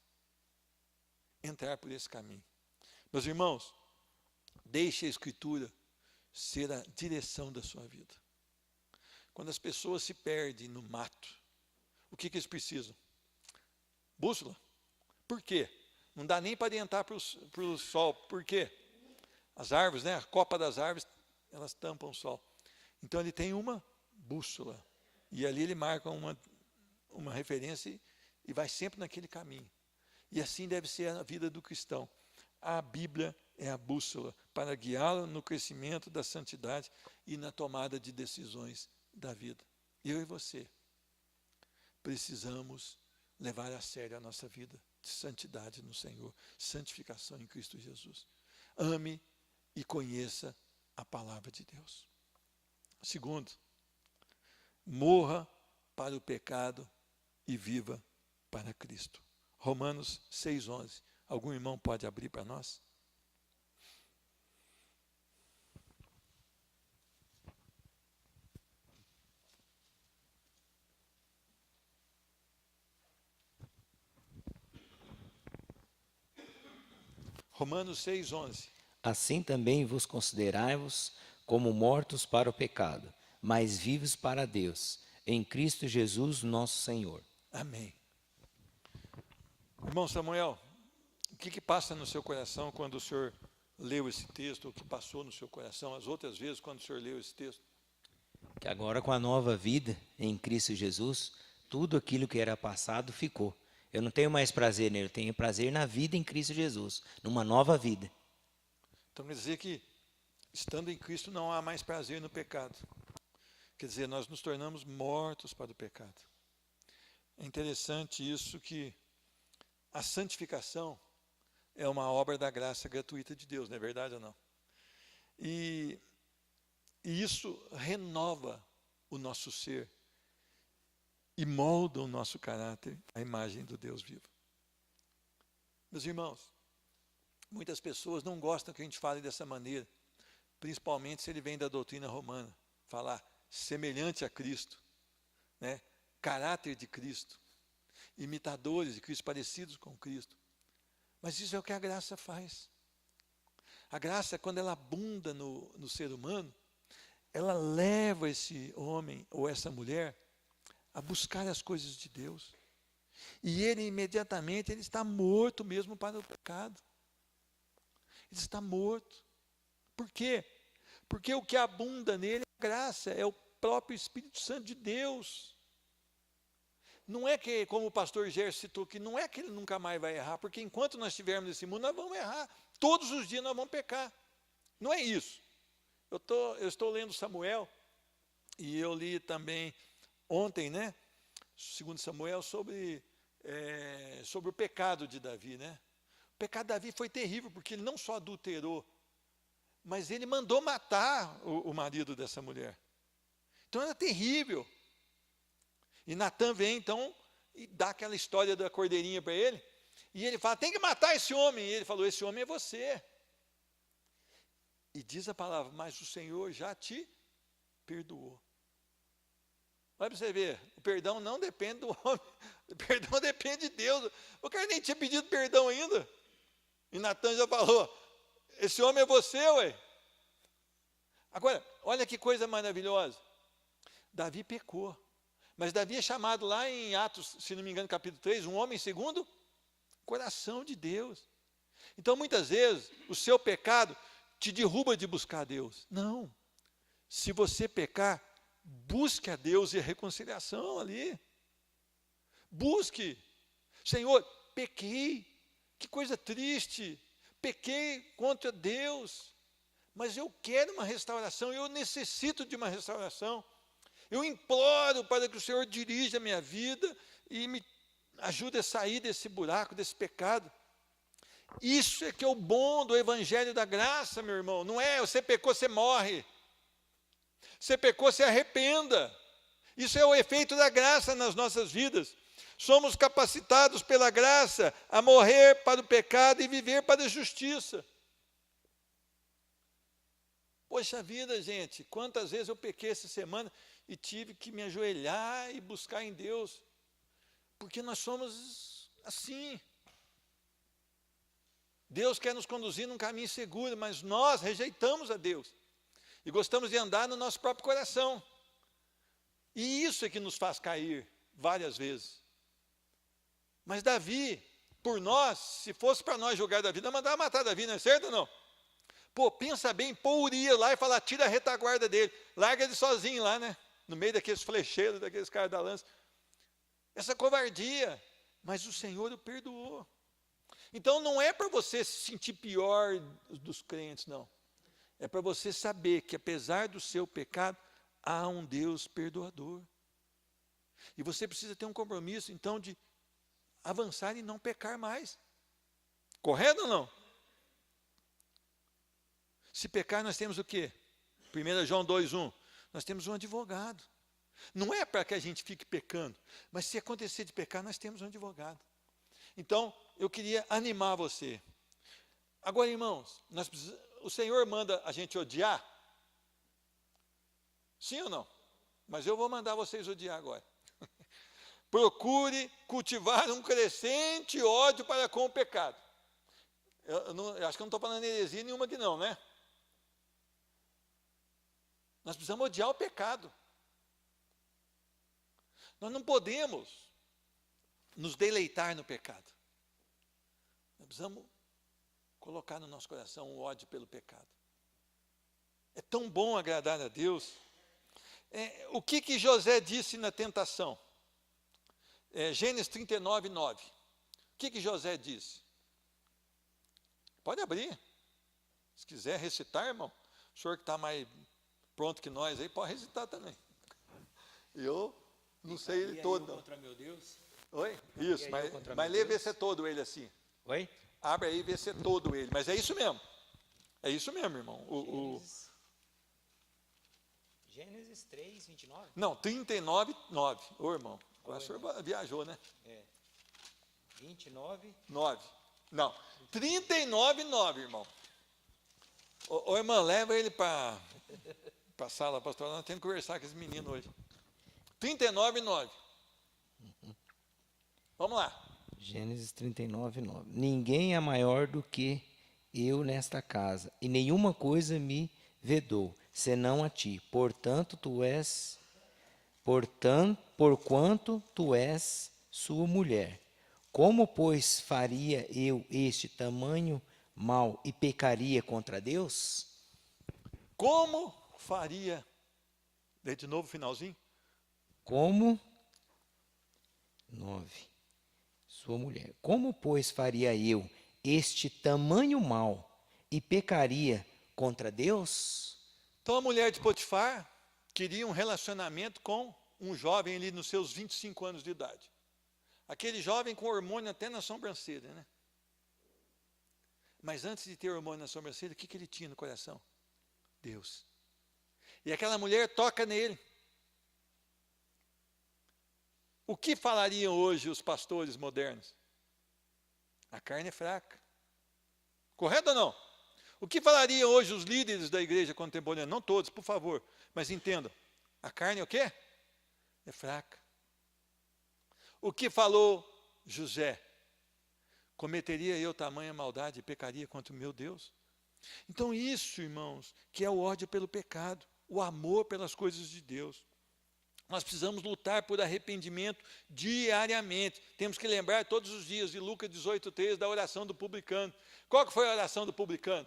entrar por esse caminho. Meus irmãos, deixe a Escritura ser a direção da sua vida. Quando as pessoas se perdem no mato, o que eles precisam? Bússola. Por quê? Não dá nem para orientar para o sol. Por quê? As árvores, né? A copa das árvores, elas tampam o sol. Então ele tem uma bússola. E ali ele marca uma referência e vai sempre naquele caminho. E assim deve ser a vida do cristão. A Bíblia é a bússola para guiá-lo no crescimento da santidade e na tomada de decisões da vida. Eu e você precisamos levar a sério a nossa vida de santidade no Senhor, santificação em Cristo Jesus. Ame e conheça a palavra de Deus. Segundo, morra para o pecado e viva para Cristo. Romanos 6,11. Algum irmão pode abrir para nós? Romanos 6,11. Assim também vos considerai-vos como mortos para o pecado, mas vivos para Deus, em Cristo Jesus nosso Senhor. Amém. Irmão Samuel, o que passa no seu coração quando o senhor leu esse texto, ou que passou no seu coração as outras vezes quando o senhor leu esse texto? Que agora, com a nova vida em Cristo Jesus, tudo aquilo que era passado ficou. Eu não tenho mais prazer nele, eu tenho prazer na vida em Cristo Jesus, numa nova vida. Então quer dizer que, estando em Cristo, não há mais prazer no pecado. Quer dizer, nós nos tornamos mortos para o pecado. É interessante isso, que a santificação é uma obra da graça gratuita de Deus, não é verdade ou não? E isso renova o nosso ser e molda o nosso caráter à imagem do Deus vivo. Meus irmãos, muitas pessoas não gostam que a gente fale dessa maneira, principalmente se ele vem da doutrina romana, falar semelhante a Cristo, né? Caráter de Cristo, imitadores de Cristo, parecidos com Cristo. Mas isso é o que a graça faz. A graça, quando ela abunda no ser humano, ela leva esse homem ou essa mulher a buscar as coisas de Deus. E ele imediatamente ele está morto mesmo para o pecado. Ele está morto. Por quê? Porque o que abunda nele é a graça, é o próprio Espírito Santo de Deus. Não é que, como o pastor Gerson citou, que não é que ele nunca mais vai errar, porque enquanto nós estivermos nesse mundo, nós vamos errar. Todos os dias nós vamos pecar. Não é isso. Eu estou lendo Samuel, e eu li também ontem, né? 2 Samuel, sobre o pecado de Davi, né? O pecado de Davi foi terrível, porque ele não só adulterou, mas ele mandou matar o marido dessa mulher. Então era terrível. E Natan vem então e dá aquela história da cordeirinha para ele, e ele fala, tem que matar esse homem. E ele falou, esse homem é você. E diz a palavra, mas o Senhor já te perdoou. Vai para você ver, o perdão não depende do homem, o perdão depende de Deus. O cara nem tinha pedido perdão ainda. E Natan já falou, esse homem é você, ué. Agora, olha que coisa maravilhosa. Davi pecou. Mas Davi é chamado lá em Atos, se não me engano, capítulo 3, um homem segundo o coração de Deus. Então, muitas vezes, o seu pecado te derruba de buscar a Deus. Não. Se você pecar, busque a Deus e a reconciliação ali. Busque. Senhor, pequei, que coisa triste, pequei contra Deus, mas eu quero uma restauração, eu necessito de uma restauração. Eu imploro para que o Senhor dirija a minha vida e me ajude a sair desse buraco, desse pecado. Isso é que é o bom do evangelho da graça, meu irmão. Não é você pecou, você morre. Você pecou, se arrependa. Isso é o efeito da graça nas nossas vidas. Somos capacitados pela graça a morrer para o pecado e viver para a justiça. Poxa vida, gente, quantas vezes eu pequei essa semana e tive que me ajoelhar e buscar em Deus, porque nós somos assim. Deus quer nos conduzir num caminho seguro, mas nós rejeitamos a Deus e gostamos de andar no nosso próprio coração. E isso é que nos faz cair várias vezes. Mas Davi, por nós, se fosse para nós julgar Davi, nós mandava matar Davi, não é certo ou não? Pô, pensa bem, pôr Urias lá e falar, tira a retaguarda dele, larga ele sozinho lá, né? No meio daqueles flecheiros, daqueles caras da lança. Essa covardia, mas o Senhor o perdoou. Então não é para você se sentir pior dos crentes, não. É para você saber que apesar do seu pecado, há um Deus perdoador. E você precisa ter um compromisso, então, de avançar e não pecar mais. Correto ou não? Se pecar, nós temos o quê? 1 João 2,1. Nós temos um advogado. Não é para que a gente fique pecando, mas se acontecer de pecar, nós temos um advogado. Então, eu queria animar você. Agora, irmãos, o Senhor manda a gente odiar? Sim ou não? Mas eu vou mandar vocês odiar agora. Procure cultivar um crescente ódio para com o pecado. Eu acho que eu não estou falando heresia nenhuma aqui não, né? Nós precisamos odiar o pecado. Nós não podemos nos deleitar no pecado. Nós precisamos colocar no nosso coração o ódio pelo pecado. É tão bom agradar a Deus. O que José disse na tentação? Gênesis 39, 9. O que José disse? Pode abrir. Se quiser recitar, irmão. O senhor que está mais pronto que nós aí, pode recitar também. Eu não sei ele todo. Não. Contra meu Deus? Oi? Isso, mas lê vê se é todo ele assim. Oi? Abre aí e vê se é todo ele. Mas é isso mesmo. É isso mesmo, irmão. Gênesis 3, 29? Não, 39, 9. Ô, irmão, o senhor viajou, né? 29? 9. Não, 39, 9, irmão. Ô, irmão, leva ele para a sala pastoral. Nós temos que conversar com esse menino hoje. 39, 9. Vamos lá. Gênesis 39, 9. Ninguém é maior do que eu nesta casa, e nenhuma coisa me vedou, senão a ti. Porquanto tu és sua mulher. Como, pois, faria eu este tamanho mal e pecaria contra Deus? Como faria? Lê de novo o finalzinho. Como? 9. Sua mulher. Como, pois, faria eu este tamanho mal e pecaria contra Deus? Então a mulher de Potifar queria um relacionamento com um jovem ali nos seus 25 anos de idade. Aquele jovem com hormônio até na sobrancelha, né? Mas antes de ter hormônio na sobrancelha, o que ele tinha no coração? Deus. E aquela mulher toca nele. O que falariam hoje os pastores modernos? A carne é fraca. Correto ou não? O que falariam hoje os líderes da igreja contemporânea? Não todos, por favor, mas entendam. A carne é o quê? É fraca. O que falou José? Cometeria eu tamanha maldade e pecaria contra o meu Deus? Então isso, irmãos, que é o ódio pelo pecado, o amor pelas coisas de Deus. Nós precisamos lutar por arrependimento diariamente. Temos que lembrar todos os dias de Lucas 18:3 da oração do publicano. Qual que foi a oração do publicano?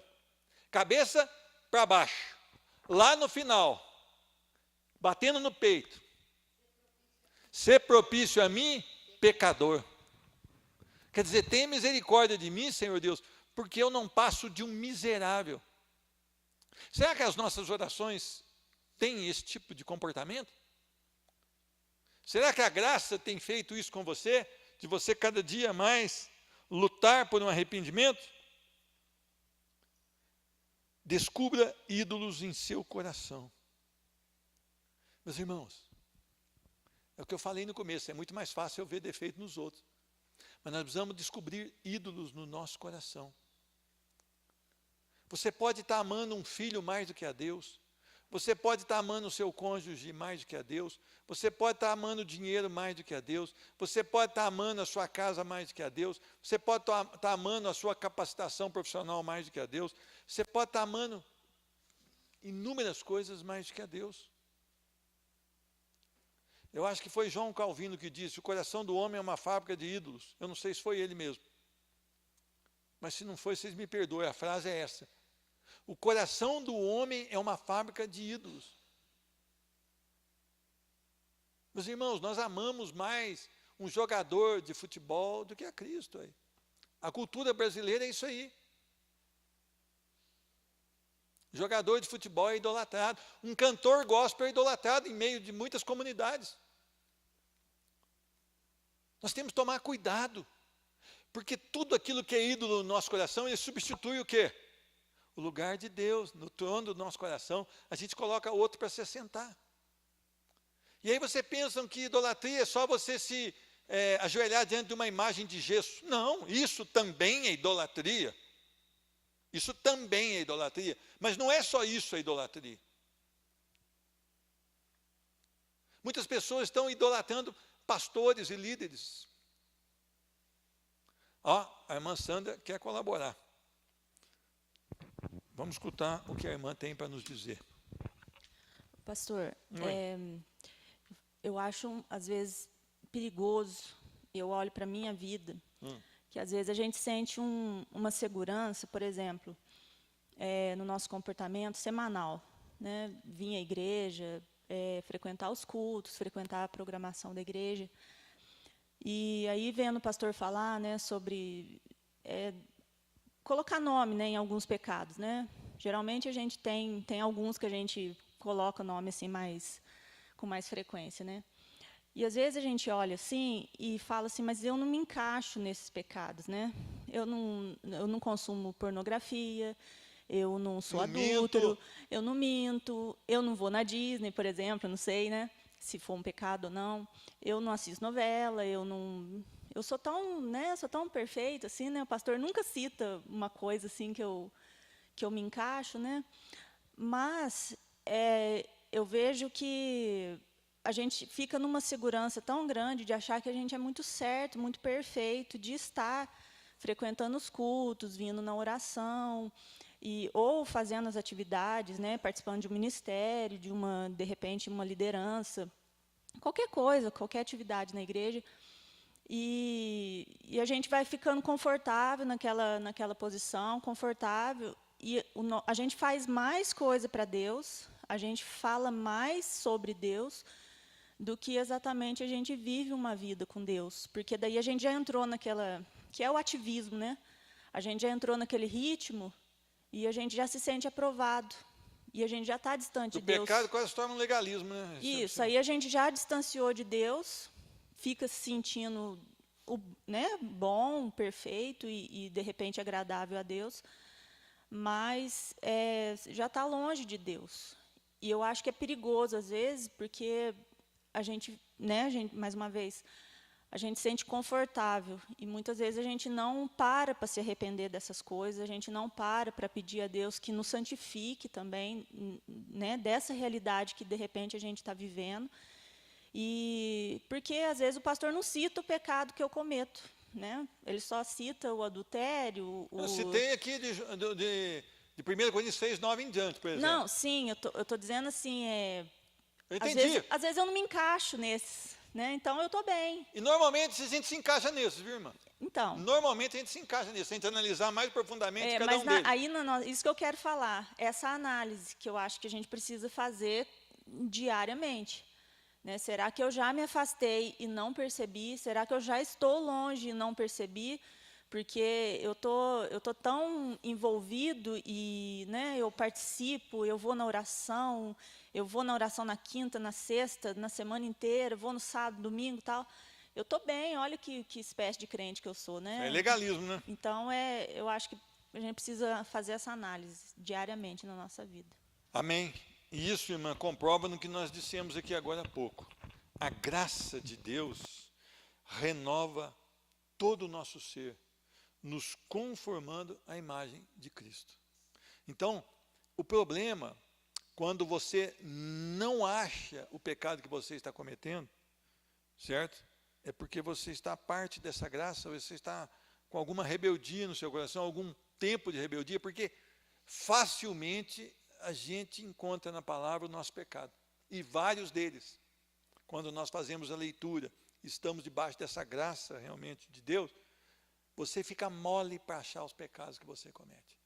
Cabeça para baixo. Lá no final, batendo no peito. Ser propício a mim, pecador. Quer dizer, tenha misericórdia de mim, Senhor Deus, porque eu não passo de um miserável. Será que as nossas orações têm esse tipo de comportamento? Será que a graça tem feito isso com você? De você cada dia mais lutar por um arrependimento? Descubra ídolos em seu coração. Meus irmãos, é o que eu falei no começo, é muito mais fácil eu ver defeito nos outros. Mas nós precisamos descobrir ídolos no nosso coração. Você pode estar amando um filho mais do que a Deus. Você pode estar amando o seu cônjuge mais do que a Deus. Você pode estar amando o dinheiro mais do que a Deus. Você pode estar amando a sua casa mais do que a Deus. Você pode estar amando a sua capacitação profissional mais do que a Deus. Você pode estar amando inúmeras coisas mais do que a Deus. Eu acho que foi João Calvino que disse: o coração do homem é uma fábrica de ídolos. Eu não sei se foi ele mesmo. Mas se não foi, vocês me perdoem, a frase é essa. O coração do homem é uma fábrica de ídolos. Meus irmãos, nós amamos mais um jogador de futebol do que a Cristo. Aí. A cultura brasileira é isso aí. Jogador de futebol é idolatrado. Um cantor gospel é idolatrado em meio de muitas comunidades. Nós temos que tomar cuidado. Porque tudo aquilo que é ídolo no nosso coração, ele substitui o quê? O lugar de Deus, no trono do nosso coração, a gente coloca outro para se assentar. E aí você pensa que idolatria é só você se ajoelhar diante de uma imagem de gesso. Não, isso também é idolatria. Isso também é idolatria. Mas não é só isso a idolatria. Muitas pessoas estão idolatrando pastores e líderes. Ó, a irmã Sandra quer colaborar. Vamos escutar o que a irmã tem para nos dizer. Pastor, eu acho, às vezes, perigoso, eu olho para a minha vida, que às vezes a gente sente uma segurança, por exemplo, no nosso comportamento semanal, né? Vir à igreja, frequentar os cultos, frequentar a programação da igreja. E aí, vendo o pastor falar, né, sobre colocar nome, né, em alguns pecados, né? Geralmente a gente tem alguns que a gente coloca nome assim com mais frequência, né? E às vezes a gente olha assim e fala assim, mas eu não me encaixo nesses pecados, né? Eu não consumo pornografia, eu não sou adúltero, eu não minto, eu não vou na Disney, por exemplo, eu não sei, né, se for um pecado ou não. Eu não assisto novela, eu sou tão, né, sou tão perfeita assim, né? O pastor nunca cita uma coisa assim que eu me encaixo, né? Mas eu vejo que a gente fica numa segurança tão grande de achar que a gente é muito certo, muito perfeito, de estar frequentando os cultos, vindo na oração, ou fazendo as atividades, né, participando de um ministério, de repente, uma liderança, qualquer coisa, qualquer atividade na igreja. E a gente vai ficando confortável naquela posição, confortável, e a gente faz mais coisa para Deus, a gente fala mais sobre Deus, do que exatamente a gente vive uma vida com Deus. Porque daí a gente já entrou naquela, que é o ativismo, né? A gente já entrou naquele ritmo e a gente já se sente aprovado. E a gente já está distante de Deus. O pecado quase se torna um legalismo, né? Isso, aí a gente já distanciou de Deus, fica se sentindo né, bom, perfeito e, de repente, agradável a Deus, mas já está longe de Deus. E eu acho que é perigoso, às vezes, porque a gente, mais uma vez, a gente se sente confortável e muitas vezes a gente não para se arrepender dessas coisas, a gente não para pedir a Deus que nos santifique também, né, dessa realidade que de repente a gente está vivendo. E porque às vezes o pastor não cita o pecado que eu cometo, né? Ele só cita o adultério. Eu citei aqui de 1 Coríntios 6:9 em diante, por exemplo. Não, sim, eu tô dizendo assim, eu entendi. Às vezes eu não me encaixo nesses, né? Então eu estou bem. E normalmente a gente se encaixa nesses, viu, irmã? Então. Normalmente a gente se encaixa nisso, se a gente analisar mais profundamente cada mas um deles. Aí, isso que eu quero falar, essa análise que eu acho que a gente precisa fazer diariamente. né? Será que eu já me afastei e não percebi? Será que eu já estou longe e não percebi? Porque eu tô tão envolvido e, né, eu participo, eu vou na oração na quinta, na sexta, na semana inteira, vou no sábado, domingo e tal. Eu estou bem, olha que espécie de crente que eu sou, né? É legalismo, né? Então, eu acho que a gente precisa fazer essa análise diariamente na nossa vida. Amém. E isso, irmã, comprova no que nós dissemos aqui agora há pouco. A graça de Deus renova todo o nosso ser, nos conformando à imagem de Cristo. Então, o problema, quando você não acha o pecado que você está cometendo, certo? É porque você está parte dessa graça, você está com alguma rebeldia no seu coração, algum tempo de rebeldia, porque facilmente a gente encontra na palavra o nosso pecado. E vários deles, quando nós fazemos a leitura, estamos debaixo dessa graça realmente de Deus, você fica mole para achar os pecados que você comete.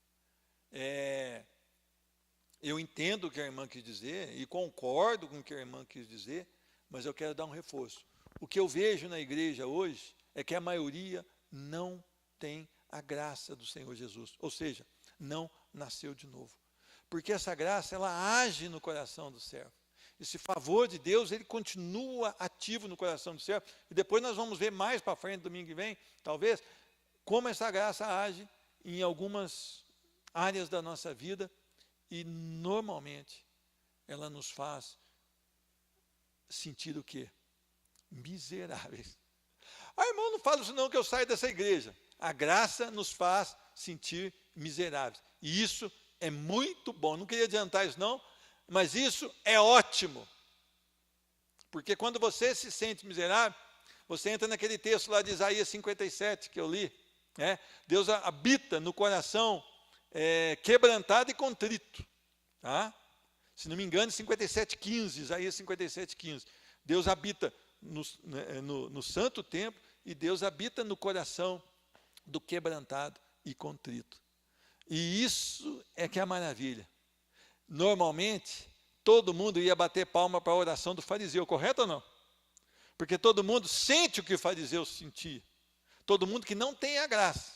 Eu entendo o que a irmã quis dizer e concordo com o que a irmã quis dizer, mas eu quero dar um reforço. O que eu vejo na igreja hoje é que a maioria não tem a graça do Senhor Jesus, ou seja, não nasceu de novo. Porque essa graça, ela age no coração do servo. Esse favor de Deus, ele continua ativo no coração do servo. E depois nós vamos ver mais para frente, domingo que vem, talvez, como essa graça age em algumas áreas da nossa vida e, normalmente, ela nos faz sentir o quê? Miseráveis. Irmão, não fala isso não que eu saio dessa igreja. A graça nos faz sentir miseráveis. E isso é muito bom. Não queria adiantar isso não, mas isso é ótimo. Porque quando você se sente miserável, você entra naquele texto lá de Isaías 57 que eu li. Deus habita no coração quebrantado e contrito. Tá? Se não me engano, 57:15, Isaías 57:15. Deus habita no santo templo e Deus habita no coração do quebrantado e contrito. E isso é que é a maravilha. Normalmente, todo mundo ia bater palma para a oração do fariseu, correto ou não? Porque todo mundo sente o que o fariseu sentia. Todo mundo que não tem a graça.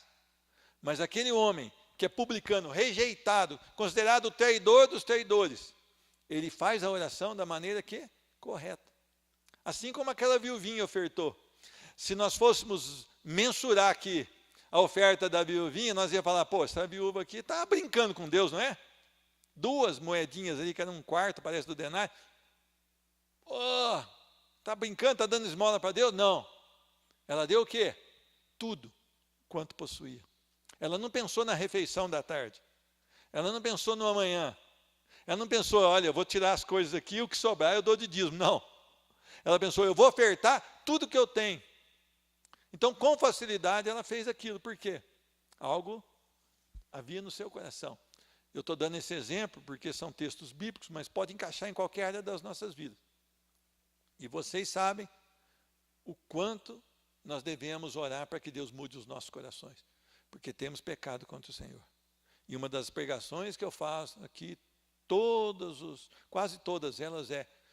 Mas aquele homem que é publicano, rejeitado, considerado o traidor dos traidores, ele faz a oração da maneira que é correta. Assim como aquela viuvinha ofertou. Se nós fôssemos mensurar aqui a oferta da viuvinha, nós ia falar, pô, essa viúva aqui está brincando com Deus, não é? 2 moedinhas ali, que era 1/4, parece, do denário. Oh, está brincando, está dando esmola para Deus? Não. Ela deu o quê? Tudo quanto possuía. Ela não pensou na refeição da tarde. Ela não pensou no amanhã. Ela não pensou, olha, eu vou tirar as coisas aqui, o que sobrar eu dou de dízimo. Não. Ela pensou, eu vou ofertar tudo que eu tenho. Então, com facilidade, ela fez aquilo. Por quê? Algo havia no seu coração. Eu estou dando esse exemplo porque são textos bíblicos, mas pode encaixar em qualquer área das nossas vidas. E vocês sabem o quanto nós devemos orar para que Deus mude os nossos corações. Porque temos pecado contra o Senhor. E uma das pregações que eu faço aqui, quase todas elas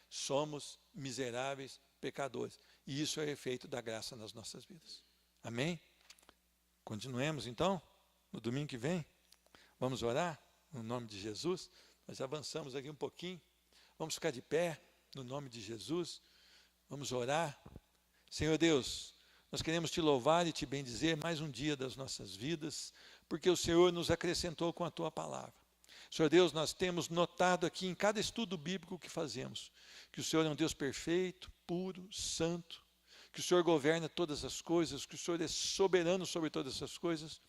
somos miseráveis pecadores. E isso é efeito da graça nas nossas vidas. Amém? Continuemos então, no domingo que vem. Vamos orar no nome de Jesus. Nós avançamos aqui um pouquinho. Vamos ficar de pé no nome de Jesus. Vamos orar. Senhor Deus, nós queremos te louvar e te bendizer mais um dia das nossas vidas, porque o Senhor nos acrescentou com a tua palavra. Senhor Deus, nós temos notado aqui em cada estudo bíblico que fazemos, que o Senhor é um Deus perfeito, puro, santo, que o Senhor governa todas as coisas, que o Senhor é soberano sobre todas essas coisas,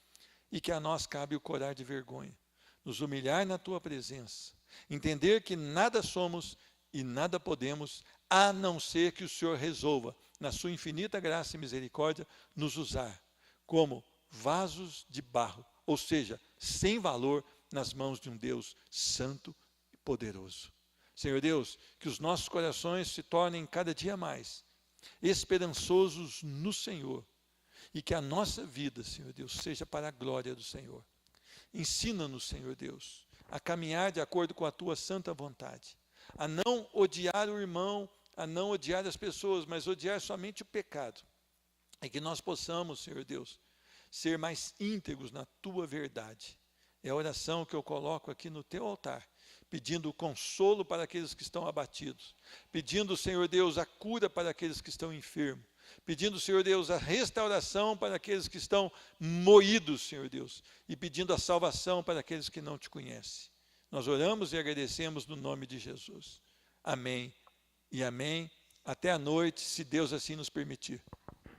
e que a nós cabe o corar de vergonha, nos humilhar na tua presença, entender que nada somos e nada podemos, a não ser que o Senhor resolva, na sua infinita graça e misericórdia, nos usar como vasos de barro, ou seja, sem valor, nas mãos de um Deus santo e poderoso. Senhor Deus, que os nossos corações se tornem cada dia mais esperançosos no Senhor e que a nossa vida, Senhor Deus, seja para a glória do Senhor. Ensina-nos, Senhor Deus, a caminhar de acordo com a tua santa vontade, a não odiar o irmão, a não odiar as pessoas, mas odiar somente o pecado. E que nós possamos, Senhor Deus, ser mais íntegros na tua verdade. É a oração que eu coloco aqui no teu altar, pedindo o consolo para aqueles que estão abatidos, pedindo, Senhor Deus, a cura para aqueles que estão enfermos, pedindo, Senhor Deus, a restauração para aqueles que estão moídos, Senhor Deus, e pedindo a salvação para aqueles que não te conhecem. Nós oramos e agradecemos no nome de Jesus. Amém e amém. Até a noite, se Deus assim nos permitir.